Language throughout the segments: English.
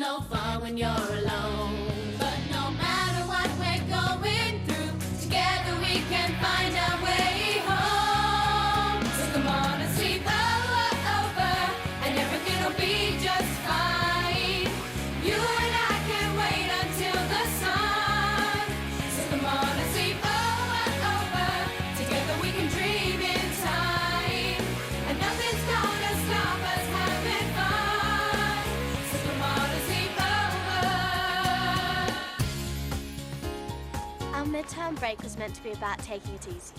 no fun when you're alone. But no matter what we're going through, together we can find our way home. So come on and sleep over, and everything will be just fine. You and I can wait until the sun. So come on and sleep over, together we can dream in time. And nothing's gonna stop us having fun. So come on and sleep over. Our midterm break was meant to be about taking it easy.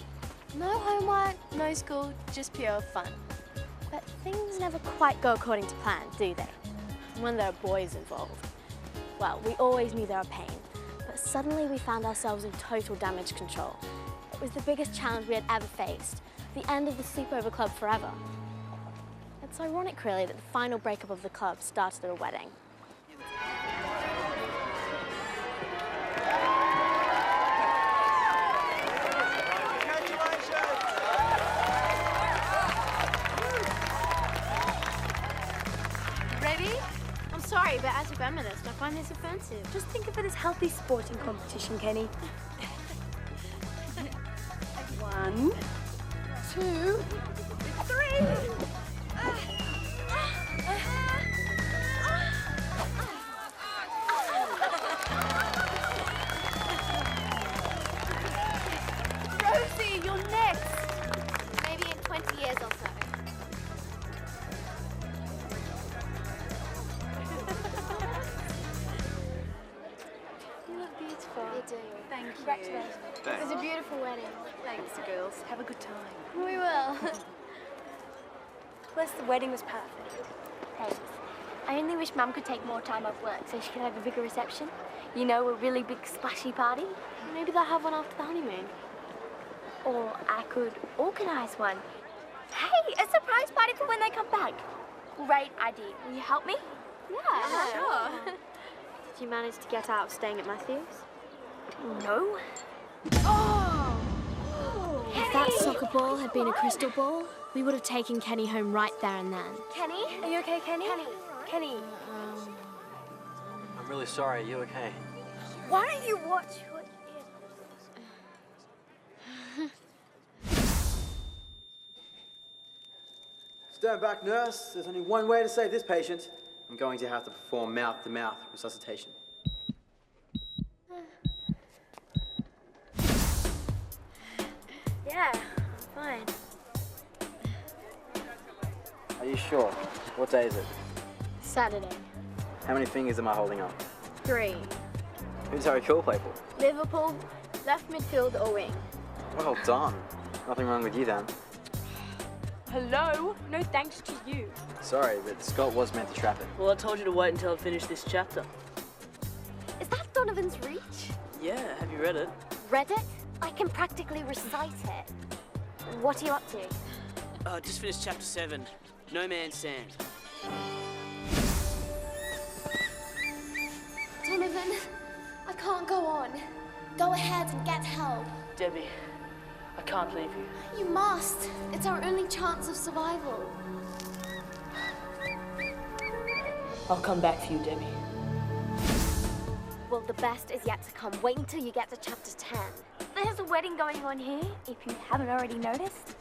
No homework, no school, just pure fun. But things never quite go according to plan, do they? When there are boys involved. Well, we always knew they were a pain, but suddenly we found ourselves in total damage control. It was the biggest challenge we had ever faced, the end of the Sleepover Club forever. It's ironic, really, that the final breakup of the club started at a wedding. Ready? I'm sorry, but as a feminist, I find this offensive. Just think of it as healthy sporting competition, Kenny. 1, 2, 3. Rosie, you're next. Maybe in 20 years or so. You look beautiful. You do. Thank you. Congratulations. Thanks. It was a beautiful wedding. Thanks, girls. Have a good time. We will. Plus, the wedding was perfect. Thanks. I only wish Mum could take more time off work so she could have a bigger reception. You know, a really big splashy party. Maybe they'll have one after the honeymoon. Or I could organise one. Hey, a surprise party for when they come back. Great idea. Will you help me? Yeah, sure. Did you manage to get out of staying at Matthew's? No. Oh! If that soccer ball had been a crystal ball, we would have taken Kenny home right there and then. Kenny? Are you okay, Kenny? Kenny. I'm really sorry. Are you okay? Why don't you watch what Stand back, nurse. There's only one way to save this patient. I'm going to have to perform mouth-to-mouth resuscitation. Yeah, fine. Are you sure? What day is it? Saturday. How many fingers am I holding up? 3. Who's Harry Cool play for? Liverpool, left midfield or wing. Well done. Nothing wrong with you then. Hello? No thanks to you. Sorry, but Scott was meant to trap it. Well, I told you to wait until I finished this chapter. Is that Donovan's Reach? Yeah, have you read it? Read it? I can practically recite it. What are you up to? Just finished chapter 7. No Man's Sand. Donovan, I can't go on. Go ahead and get help. Debbie, I can't leave you. You must. It's our only chance of survival. I'll come back for you, Debbie. Well, the best is yet to come. Wait until you get to chapter 10. There's a wedding going on here, if you haven't already noticed.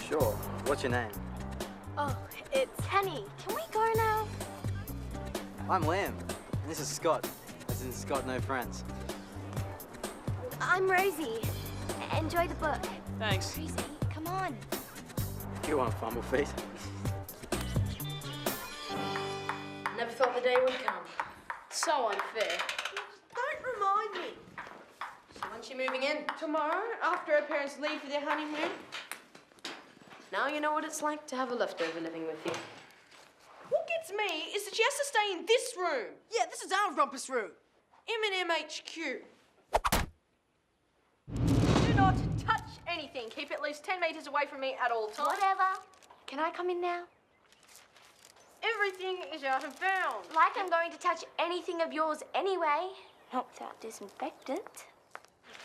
Sure. What's your name? Oh, it's Kenny. Can we go now? I'm Liam. And this is Scott. As in Scott, no friends. I'm Rosie. Enjoy the book. Thanks. Rosie, come on. You want a fumble feet? Never thought the day would come. So unfair. Don't remind me. So when's she moving in? Tomorrow, after her parents leave for their honeymoon. Now you know what it's like to have a leftover living with you. What gets me is that she has to stay in this room. Yeah, this is our rumpus room. M&M HQ. Do not touch anything. Keep at least 10 meters away from me at all times. Whatever. Can I come in now? Everything is out of bounds. Like I'm going to touch anything of yours anyway. Not without disinfectant.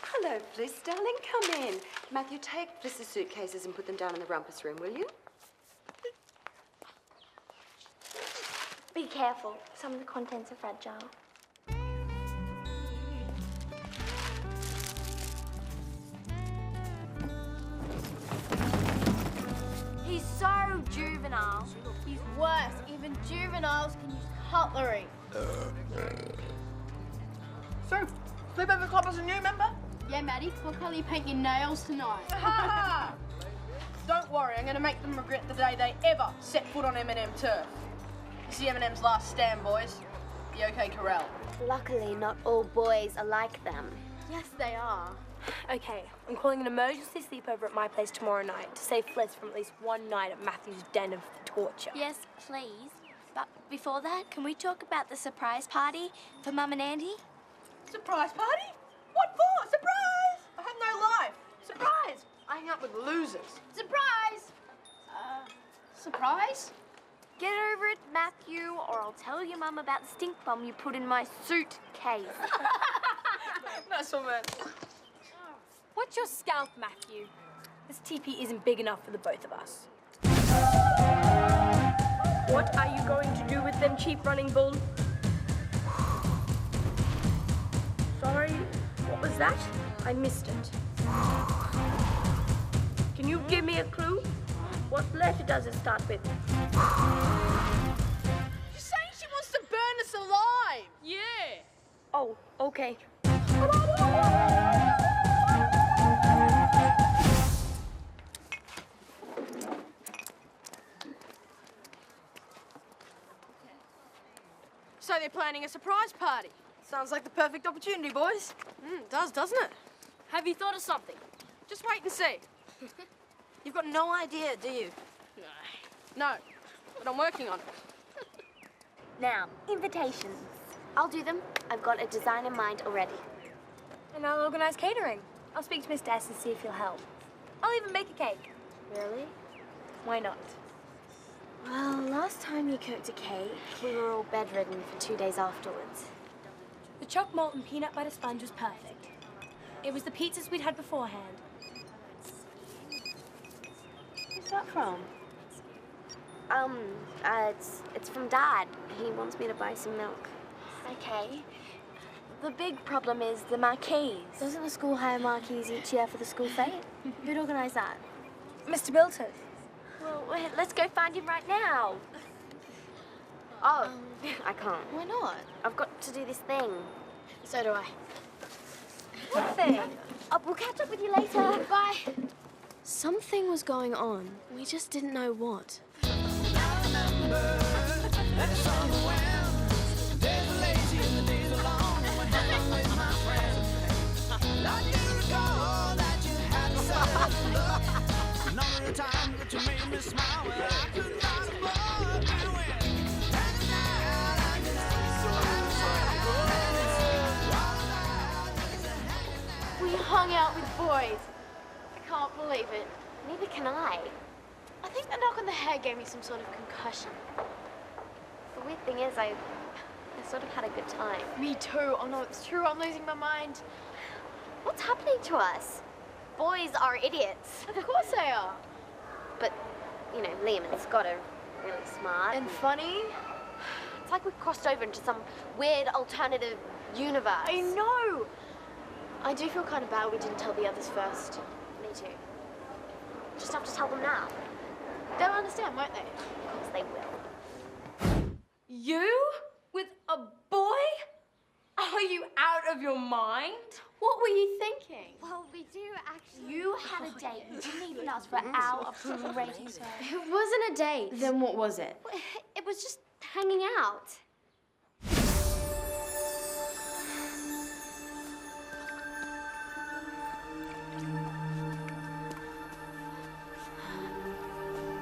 Hello, Bliss, darling. Come in. Matthew, take Bliss's suitcases and put them down in the rumpus room, will you? Be careful. Some of the contents are fragile. He's so juvenile. He's worse. Even juveniles can use cutlery. So, Sleepover Club is a new member? Yeah, Maddie, what colour you paint your nails tonight? Don't worry, I'm going to make them regret the day they ever set foot on M&M turf. This is M&M's last stand, boys. The OK Corral. Luckily, not all boys are like them. Yes, they are. Okay, I'm calling an emergency sleepover at my place tomorrow night to save Fliss from at least one night at Matthew's den of torture. Yes, please. But before that, can we talk about the surprise party for Mum and Andy? Surprise party? What for? Surprise! I have no life. Surprise! I hang out with losers. Surprise! Surprise? Get over it, Matthew, or I'll tell your mum about the stink bomb you put in my suitcase. Nice one, man. What's your scalp, Matthew? This teepee isn't big enough for the both of us. What are you going to do with them cheap running bull? Sorry, what was that? I missed it. Can you give me a clue? What letter does it start with? She's saying she wants to burn us alive. Yeah. Oh, okay. So they're planning a surprise party. Sounds like the perfect opportunity, boys. It does, doesn't it? Have you thought of something? Just wait and see. You've got no idea, do you? No, but I'm working on it. Now, invitations. I'll do them. I've got a design in mind already. And I'll organise catering. I'll speak to Mr. S and see if he'll help. I'll even make a cake. Really? Why not? Well, last time you cooked a cake, we were all bedridden for 2 days afterwards. The choc malt and peanut butter sponge was perfect. It was the pizzas we'd had beforehand. Where's that from? It's from Dad. He wants me to buy some milk. Okay. The big problem is the marquees. Doesn't the school hire marquees each year for the school fete? Who'd organise that? Mr. Bilton. Well, let's go find him right now. Oh, I can't. Why not? I've got to do this thing. So do I. What thing? We'll catch up with you later. Bye. Something was going on. We just didn't know what. We hung out with boys. I can't believe it. Neither can I. I think the knock on the head gave me some sort of concussion. The weird thing is, I sort of had a good time. Me too. Oh no, it's true. I'm losing my mind. What's happening to us? Boys are idiots. Of course they are. But, you know, Liam and Scott are really smart. And funny. It's like we've crossed over into some weird alternative universe. I know. I do feel kind of bad we didn't tell the others first. Me too. Just have to tell them now. They'll understand, won't they? Of course they will. You? With a boy? Are you out of your mind? What were you thinking? Well, we do actually. You had a date. You didn't even ask for our approval rating. It wasn't a date. Then what was it? It was just hanging out.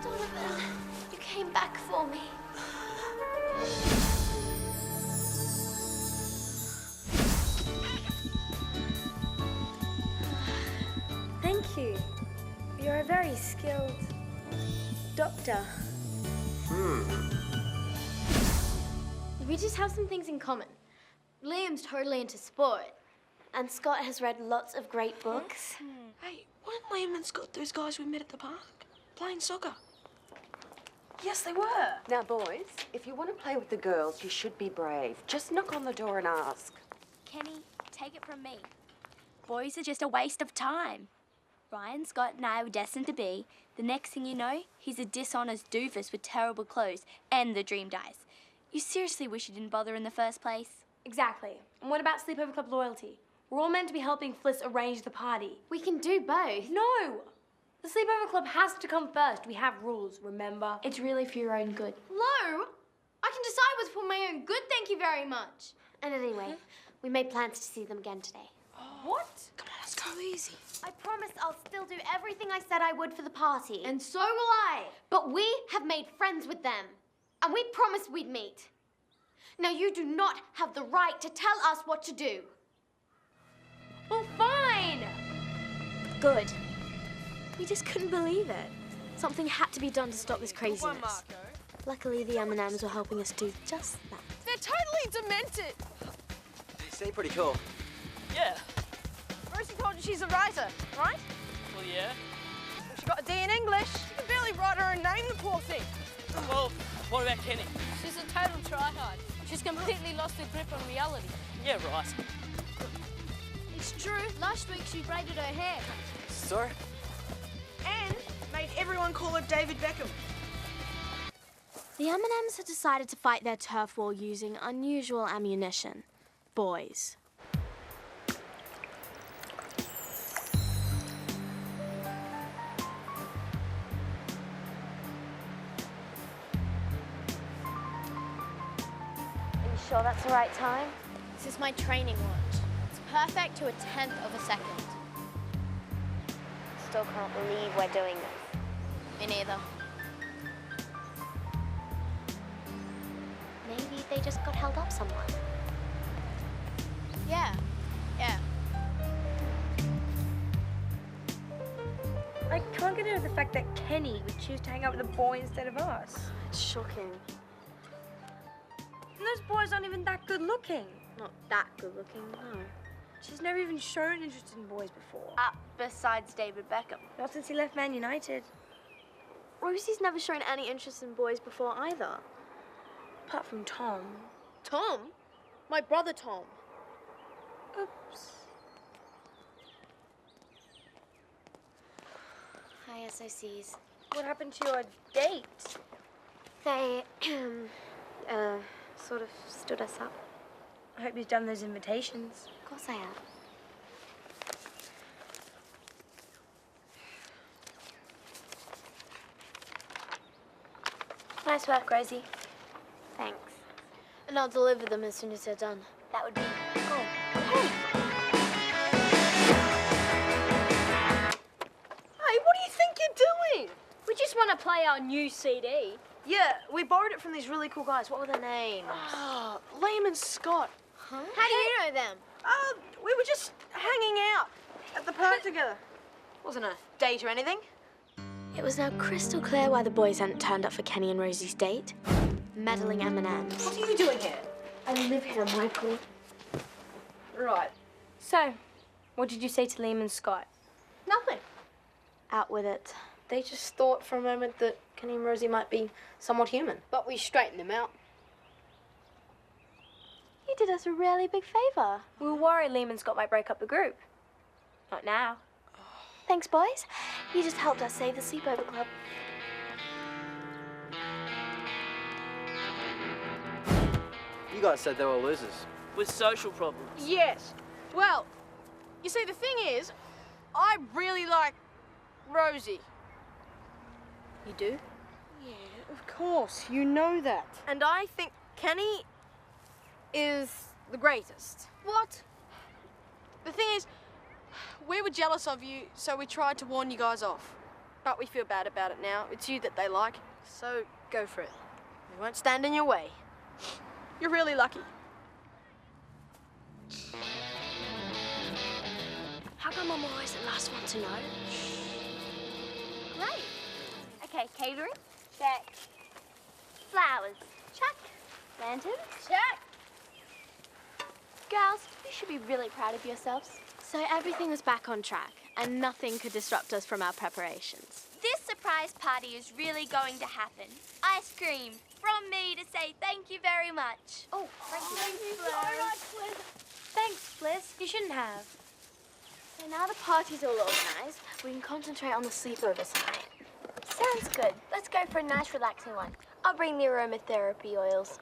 Donovan, you came back for me. Thank you. You're a very skilled doctor. We just have some things in common. Liam's totally into sport. And Scott has read lots of great books. Hey, weren't Liam and Scott those guys we met at the park? Playing soccer. Yes, they were. Now, boys, if you want to play with the girls, you should be brave. Just knock on the door and ask. Kenny, take it from me. Boys are just a waste of time. Ryan, Scott and I were destined to be. The next thing you know, he's a dishonest doofus with terrible clothes and the dream dies. You seriously wish you didn't bother in the first place? Exactly. And what about Sleepover Club loyalty? We're all meant to be helping Fliss arrange the party. We can do both. No! The Sleepover Club has to come first. We have rules, remember? It's really for your own good. Flo, I can decide what's for my own good, thank you very much. And anyway, we made plans to see them again today. What? Come on, let's go easy. I promised I'll still do everything I said I would for the party. And so will I. But we have made friends with them. And we promised we'd meet. Now you do not have the right to tell us what to do. Well, fine! Good. We just couldn't believe it. Something had to be done to stop this craziness. Luckily, the M&Ms were helping us do just that. They're totally demented. They seem pretty cool. Yeah. Rosie told you she's a writer, right? Well, yeah. Well, she got a D in English. She can barely write her own name, the poor thing. Well, what about Kenny? She's a total tryhard. She's completely lost her grip on reality. Yeah, right. It's true, last week she braided her hair. Sorry? And made everyone call her David Beckham. The M&Ms had decided to fight their turf war using unusual ammunition. Boys. Are you sure that's the right time? This is my training watch. It's perfect to a 10th of a second. Still can't believe we're doing this. Me neither. Maybe they just got held up somewhere. Yeah. I can't get over the fact that Kenny would choose to hang out with a boy instead of us. It's shocking. And those boys aren't even that good looking. Not that good looking, no. She's never even shown interest in boys before. Besides David Beckham. Not since he left Man United. Rosie's never shown any interest in boys before either. Apart from Tom. Tom? My brother Tom. Oops. Hi, SOCs. What happened to your date? They, sort of stood us up. I hope you've done those invitations. Of course I have. Nice work, Rosie. Thanks. And I'll deliver them as soon as they're done. That would be... Oh, Hey, what do you think you're doing? We just want to play our new CD. Yeah, we borrowed it from these really cool guys. What were their names? Liam and Scott. How do you know them? We were just hanging out at the park together. Wasn't a date or anything. It was now crystal clear why the boys hadn't turned up for Kenny and Rosie's date. Meddling M&Ms. What are you doing here? I live here, Michael. Right. So, what did you say to Liam and Scott? Nothing. Out with it. They just thought for a moment that Kenny and Rosie might be somewhat human. But we straightened them out. You did us a really big favor. We were worried Liam and Scott might break up the group. Not now. Thanks, boys. You just helped us save the Sleepover Club. You guys said they were losers. With social problems. Yes. Well, you see, the thing is, I really like Rosie. You do? Yeah, of course. You know that. And I think Kenny is the greatest. What? The thing is, we were jealous of you, so we tried to warn you guys off. But we feel bad about it now. It's you that they like, so go for it. We won't stand in your way. You're really lucky. How come I'm always the last one to know? Great. Okay, catering? Check. Flowers? Check. Lanterns? Check. Girls, you should be really proud of yourselves. So everything was back on track, and nothing could disrupt us from our preparations. This surprise surprise party is really going to happen. Ice cream from me to say thank you very much. Oh, thank you so much, Fliss. Thanks, Fliss. You shouldn't have. So now the party's all organised, we can concentrate on the sleepover tonight. Sounds good. Let's go for a nice, relaxing one. I'll bring the aromatherapy oils.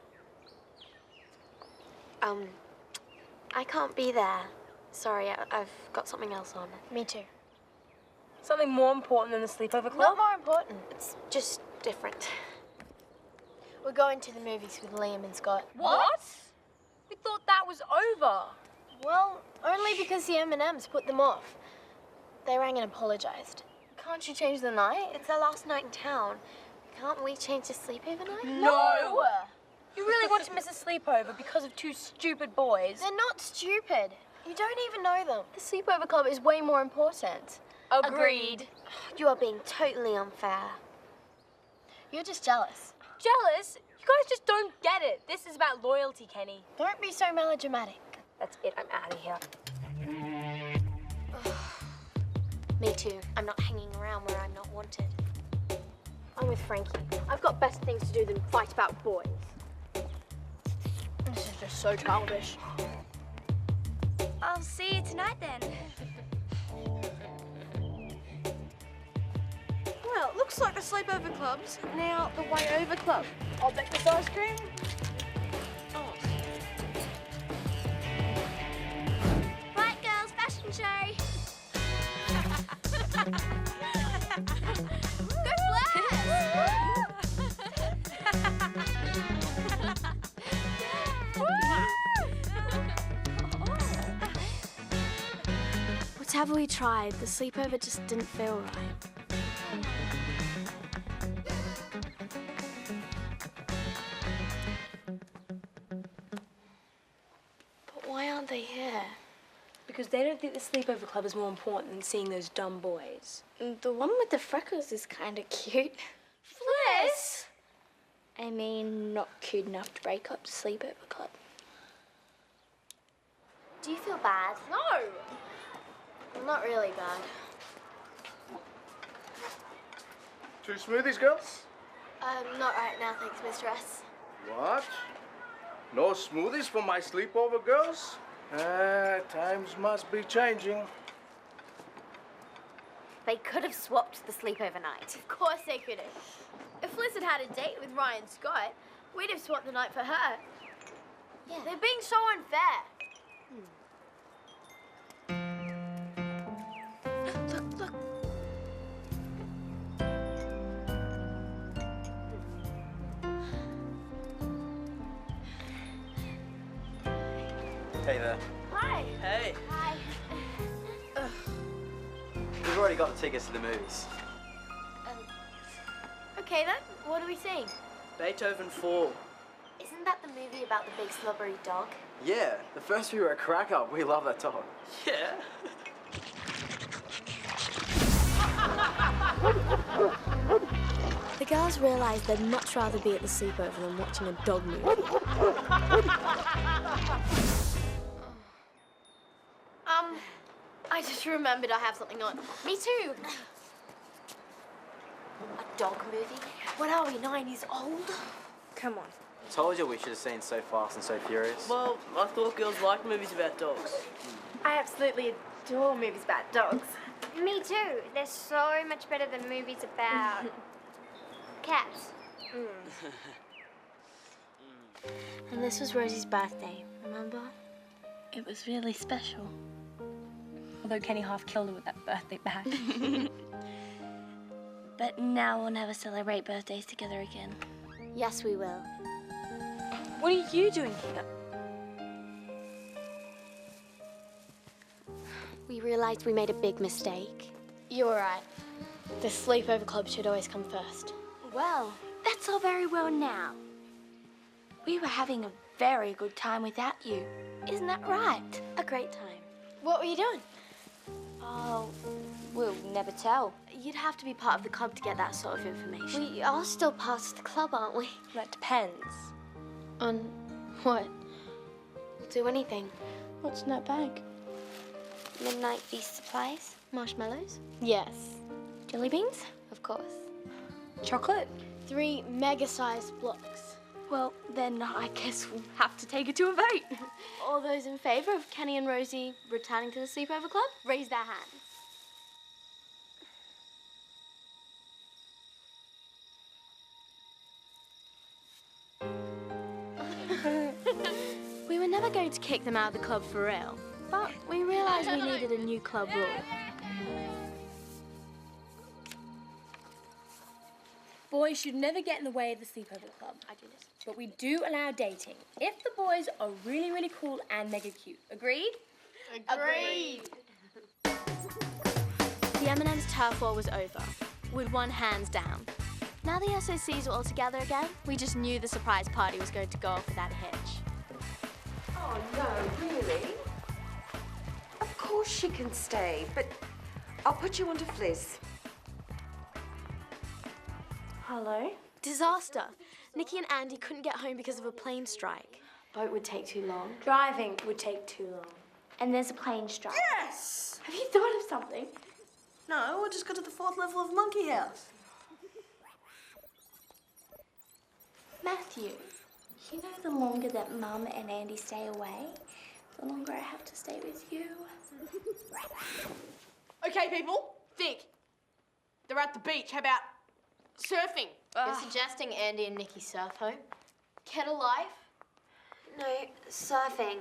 I can't be there. Sorry, I've got something else on. Me too. Something more important than the sleepover club? Not more important. It's just different. We're going to the movies with Liam and Scott. What? We thought that was over. Well, only because the M&Ms put them off. They rang and apologized. Can't you change the night? It's our last night in town. Can't we change the sleepover night? No! You really want to miss a sleepover because of two stupid boys? They're not stupid. You don't even know them. The sleepover club is way more important. Agreed. You are being totally unfair. You're just jealous. Jealous? You guys just don't get it. This is about loyalty, Kenny. Don't be so melodramatic. That's it. I'm out of here. Me too. I'm not hanging around where I'm not wanted. I'm with Frankie. I've got better things to do than fight about boys. This is just so childish. I'll see you tonight then. Well, it looks like the sleepover club's now the way over club. I'll take this ice cream. Right, girls, fashion show. Go Whatever we tried, the sleepover just didn't feel right. But why aren't they here? Because they don't think the sleepover club is more important than seeing those dumb boys. The one with the freckles is kind of cute. Fliss! I mean, not cute enough to break up the sleepover club. Do you feel bad? No! Well, not really bad. 2 smoothies, girls? Not right now, thanks, Mistress. What? No smoothies for my sleepover, girls? Times must be changing. They could have swapped the sleepover night. Of course they could have. If Liz had had a date with Ryan Scott, we'd have swapped the night for her. Yeah. They're being so unfair. Look, look. Hey there. Hi. Hey. Hi. We've already got the tickets to the movies. Okay then, what are we seeing? Beethoven 4. Isn't that the movie about the big slobbery dog? Yeah, the first few were a crack up. We love that dog. Yeah. The girls realised they'd much rather be at the sleepover than watching a dog movie. I just remembered I have something on. Me too. A dog movie? What are we, 9 years old? Come on. Told you we should have seen So Fast and So Furious. Well, I thought girls liked movies about dogs. I absolutely adore movies about dogs. Me too. They're so much better than movies about cats. And this was Rosie's birthday, remember? It was really special. Although Kenny half killed her with that birthday bash. But now we'll never celebrate birthdays together again. Yes, we will. What are you doing here? We realised we made a big mistake. You were right. The sleepover club should always come first. Well, that's all very well now. We were having a very good time without you. Isn't that right? A great time. What were you doing? Oh, we'll never tell. You'd have to be part of the club to get that sort of information. We are still part of the club, aren't we? That depends. On what? We'll do anything. What's in that bag? Midnight feast supplies? Marshmallows? Yes. Jelly beans? Of course. Chocolate? 3 mega-sized blocks. Well, then I guess we'll have to take it to a vote. All those in favour of Kenny and Rosie returning to the Sleepover Club, raise their hands. We were never going to kick them out of the club for real, but we realised we needed a new club rule. Boys should never get in the way of the Sleepover Club. I do this. But we do allow dating if the boys are really, really cool and mega cute. Agreed? Agreed. The M&M's turf war was over. We'd won hands down. Now the SOCs are all together again, we just knew the surprise party was going to go off without a hitch. Oh, no, really? Of course she can stay, but I'll put you onto Fliss. Hello? Disaster. Nicky and Andy couldn't get home because of a plane strike. Boat would take too long. Driving would take too long. And there's a plane strike. Yes! Have you thought of something? No, we'll just go to the 4th level of Monkey House. Matthew, you know the longer that Mum and Andy stay away, the longer I have to stay with you. Okay, people, think. They're at the beach. How about surfing? You're suggesting Andy and Nicky surf home? Kettle life? No, surfing.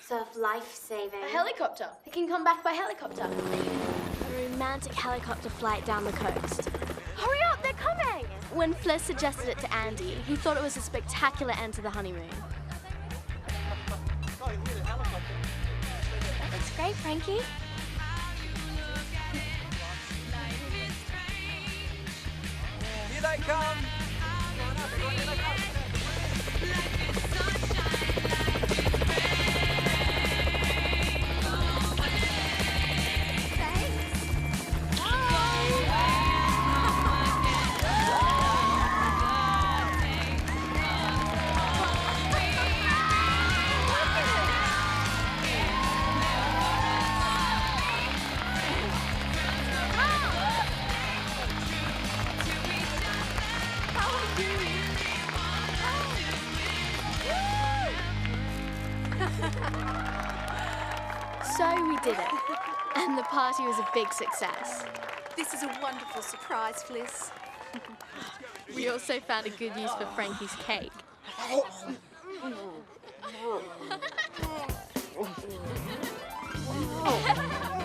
Surf life-saving. A helicopter. They can come back by helicopter. A romantic helicopter flight down the coast. Hurry up, they're coming! When Fliss suggested it to Andy, he thought it was a spectacular end to the honeymoon. Looks great, Frankie. Here they come! So we did it, and the party was a big success. This is a wonderful surprise, Fliss. We also found a good use for Frankie's cake.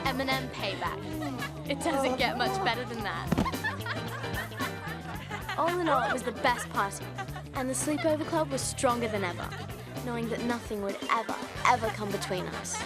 M&M payback. It doesn't get much better than that. All in all, it was the best party, and the Sleepover Club was stronger than ever, knowing that nothing would ever come between us.